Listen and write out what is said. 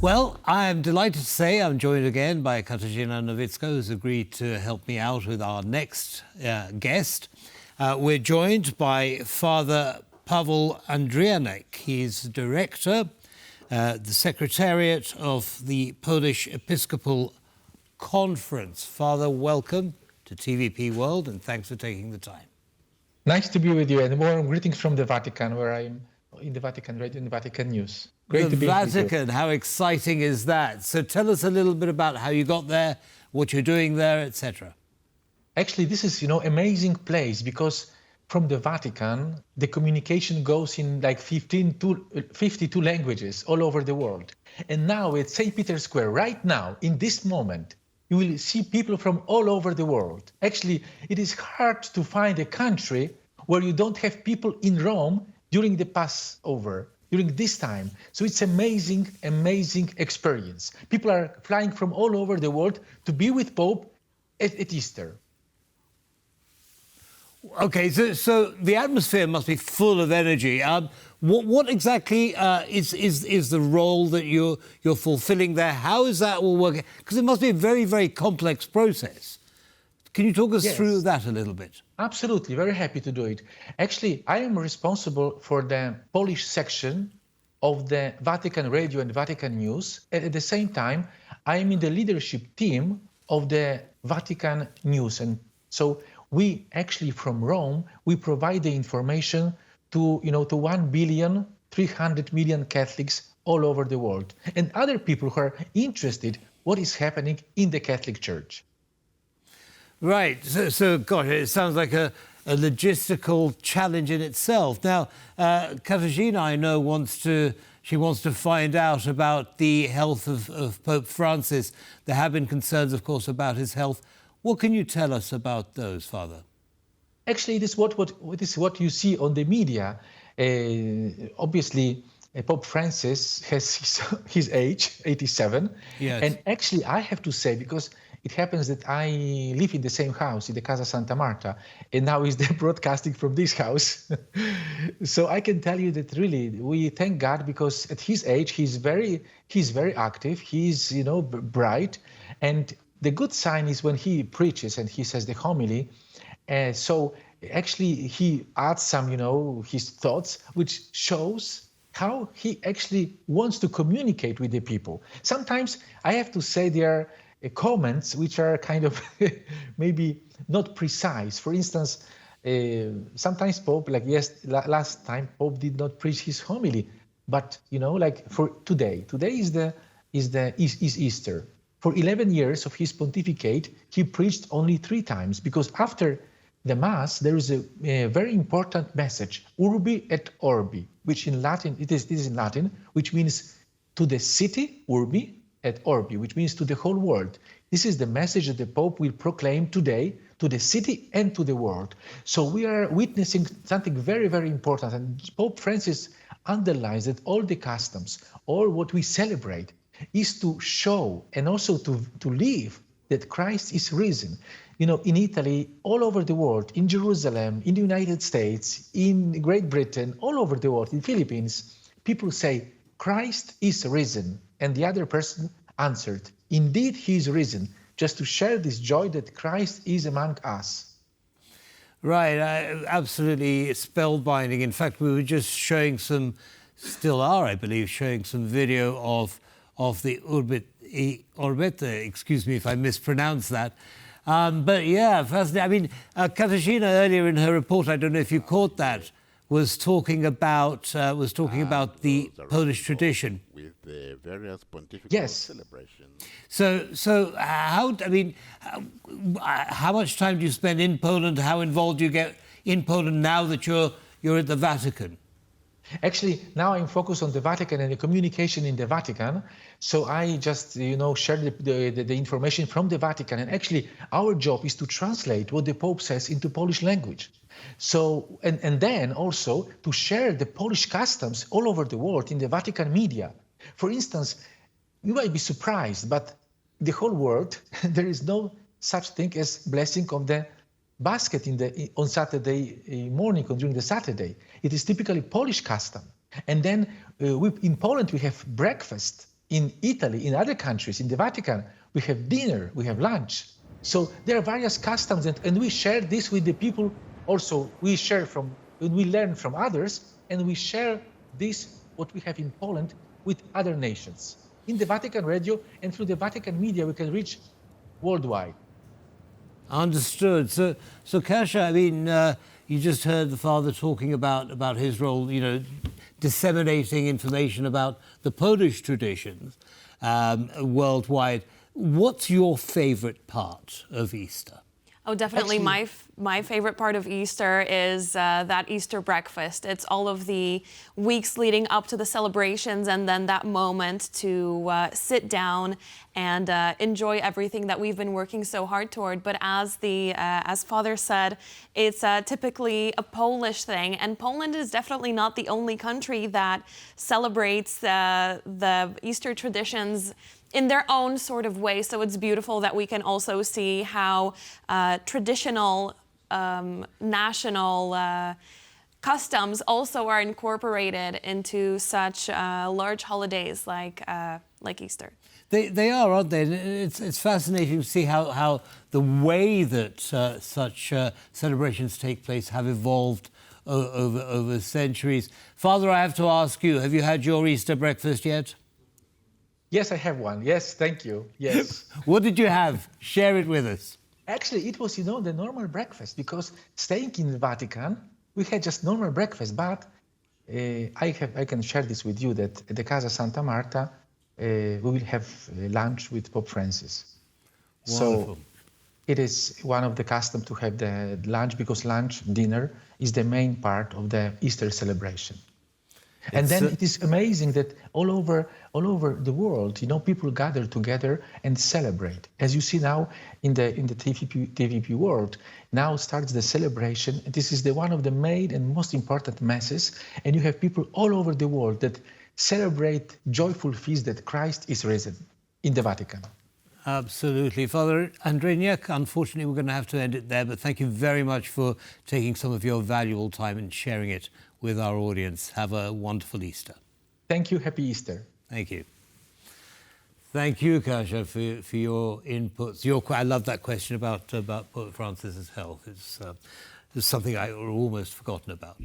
Well, I am delighted to say I'm joined again by Katarzyna Nowicka, who's agreed to help me out with our next guest. We're joined by Father Paweł Rytel-Andrianik. He's director, the Secretariat of the Polish Episcopal Conference. Father, welcome to TVP World, and thanks for taking the time. Nice to be with you, and warm greetings from the Vatican, where I'm in the Vatican Radio and Vatican News. Great to be with you. The Vatican, how exciting is that? So tell us a little bit about how you got there, what you're doing there, etc. Actually, this is, amazing place because from the Vatican, the communication goes in like 52 languages all over the world. And now at St. Peter's Square, right now, in this moment, you will see people from all over the world. Actually, it is hard to find a country where you don't have people in Rome during the Passover, during this time. So it's amazing, amazing experience. People are flying from all over the world to be with Pope at Easter. Okay, so the atmosphere must be full of energy. What exactly is the role that you're fulfilling there? How is that all working? Because it must be a very, very complex process. Can you talk us through that a little bit? Absolutely, very happy to do it. Actually, I am responsible for the Polish section of the Vatican Radio and Vatican News. At the same time, I am in the leadership team of the Vatican News. And so we actually from Rome, we provide the information to 1,300,000,000 Catholics all over the world and other people who are interested what is happening in the Catholic Church. Right. So gosh, it sounds like a logistical challenge in itself. Now, Katarzyna, I know, wants to find out about the health of Pope Francis. There have been concerns, of course, about his health. What can you tell us about those, Father? Actually, it is what you see on the media. Obviously, Pope Francis has his age, 87. Yes. And actually, I have to say, because it happens that I live in the same house, in the Casa Santa Marta, and now is the broadcasting from this house. So I can tell you that really, we thank God because at his age, he's very active, he's, bright. And the good sign is when he preaches and he says the homily, so actually he adds some, his thoughts, which shows how he actually wants to communicate with the people. Sometimes I have to say there are comments which are kind of maybe not precise. For instance, sometimes Pope, last time, Pope did not preach his homily, but like for today is Easter. For 11 years of his pontificate, he preached only 3 times because after the Mass there is a very important message, Urbi et Orbi, which in Latin it is in Latin, which means to the city, Urbi et Orbi, which means to the whole world. This is the message that the Pope will proclaim today to the city and to the world. So we are witnessing something very, very important. And Pope Francis underlines that all the customs, all what we celebrate, is to show and also to live that Christ is risen. In Italy, all over the world, in Jerusalem, in the United States, in Great Britain, all over the world, in Philippines, people say, Christ is risen. And the other person answered, indeed, he is risen, just to share this joy that Christ is among us. Right, absolutely spellbinding. In fact, we were just showing still are, I believe, showing some video of the Orbite, excuse me if I mispronounce that. But yeah, fascinating. I mean, Katarzyna earlier in her report, I don't know if you caught that, was talking about the Polish tradition with the various pontifical celebrations. So how much time do you spend in Poland? How involved do you get in Poland now that you're at the Vatican? Actually, now I'm focused on the Vatican and the communication in the Vatican. So I just, share the information from the Vatican. And actually, our job is to translate what the Pope says into Polish language. So, and then also to share the Polish customs all over the world in the Vatican media. For instance, you might be surprised, but the whole world, there is no such thing as blessing of the basket on Saturday morning or during the Saturday. It is typically Polish custom. And then in Poland, we have breakfast in Italy, in other countries, in the Vatican, we have dinner, we have lunch. So there are various customs, and we share this with the people. Also, we learn from others, and we share this, what we have in Poland, with other nations. In the Vatican Radio and through the Vatican media, we can reach worldwide. Understood. So Kasia, I mean, you just heard the Father talking about his role, disseminating information about the Polish traditions worldwide. What's your favorite part of Easter? Oh, definitely. My favorite part of Easter is that Easter breakfast. It's all of the weeks leading up to the celebrations, and then that moment to sit down and enjoy everything that we've been working so hard toward. But as Father said, it's typically a Polish thing, and Poland is definitely not the only country that celebrates the Easter traditions in their own sort of way. So it's beautiful that we can also see how traditional national customs also are incorporated into such large holidays like Easter. They are, aren't they? It's fascinating to see how the way that such celebrations take place have evolved over centuries. Father, I have to ask you, have you had your Easter breakfast yet? Yes, I have one. Yes, thank you. Yes. What did you have? Share it with us. Actually, it was, the normal breakfast, because staying in the Vatican, we had just normal breakfast. But I can share this with you that at the Casa Santa Marta, we will have lunch with Pope Francis. Wonderful. So it is one of the custom to have the lunch, because dinner is the main part of the Easter celebration. And then it is amazing that all over the world, people gather together and celebrate. As you see now in the TVP world, now starts the celebration. This is one of the main and most important masses, and you have people all over the world that celebrate joyful feast that Christ is risen in the Vatican. Absolutely. Father Andrianik, unfortunately, we're going to have to end it there, but thank you very much for taking some of your valuable time and sharing it with our audience. Have a wonderful Easter. Thank you. Happy Easter. Thank you. Thank you, Kasia, for your inputs. I love that question about Pope Francis's health. It's something I almost forgotten about.